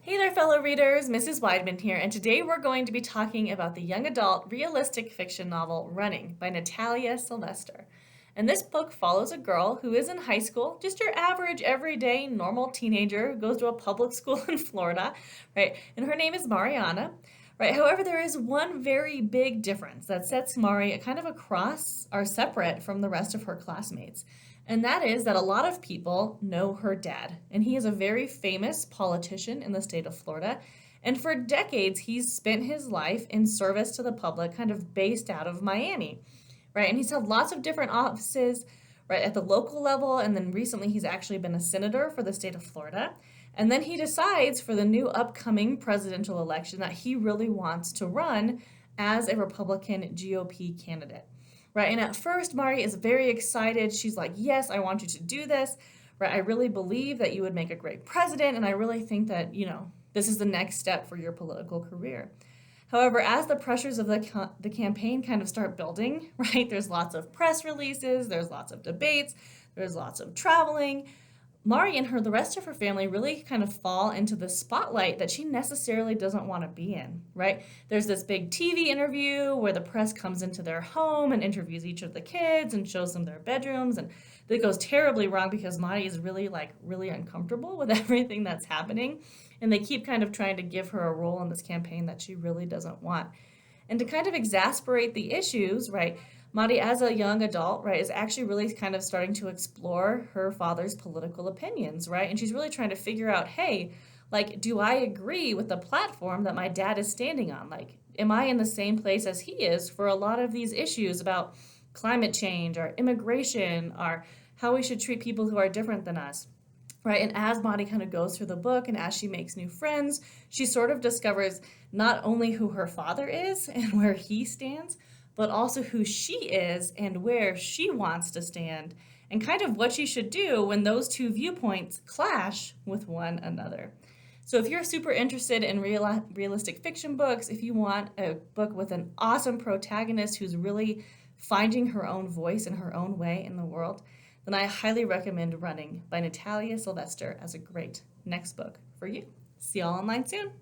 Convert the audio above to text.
Hey there, fellow readers. Mrs. Weidman here, and today we're going to be talking about the young adult realistic fiction novel Running by Natalia Sylvester. And this book follows a girl who is in high school, just your average, everyday, normal teenager who goes to a public school in Florida, right? And her name is Mariana, right? However, there is one very big difference that sets Mari kind of across or separate from the rest of her classmates. And that is that a lot of people know her dad. And he is a very famous politician in the state of Florida. And for decades, he's spent his life in service to the public, kind of based out of Miami, right? And he's held lots of different offices, right, at the local level. And then recently, he's actually been a senator for the state of Florida. And then he decides for the new upcoming presidential election that he really wants to run as a Republican GOP candidate, right? And at first, Mari is very excited. She's like, yes, I want you to do this, right? I really believe that you would make a great president, and I really think that, this is the next step for your political career. However, as the pressures of the campaign kind of start building, right, there's lots of press releases, there's lots of debates, there's lots of traveling. Mari and the rest of her family really kind of fall into the spotlight that she necessarily doesn't want to be in, right? There's this big TV interview where the press comes into their home and interviews each of the kids and shows them their bedrooms. And it goes terribly wrong because Mari is really uncomfortable with everything that's happening. And they keep kind of trying to give her a role in this campaign that she really doesn't want. And to kind of exasperate the issues, right, Madi, as a young adult, right, is actually really kind of starting to explore her father's political opinions, right? And she's really trying to figure out, hey, like, do I agree with the platform that my dad is standing on? Like, am I in the same place as he is for a lot of these issues about climate change or immigration or how we should treat people who are different than us? Right, and as Maddie kind of goes through the book and as she makes new friends, she sort of discovers not only who her father is and where he stands, but also who she is and where she wants to stand, and kind of what she should do when those two viewpoints clash with one another. So if you're super interested in realistic fiction books, if you want a book with an awesome protagonist who's really finding her own voice and her own way in the world, then I highly recommend Running by Natalia Sylvester as a great next book for you. See y'all online soon.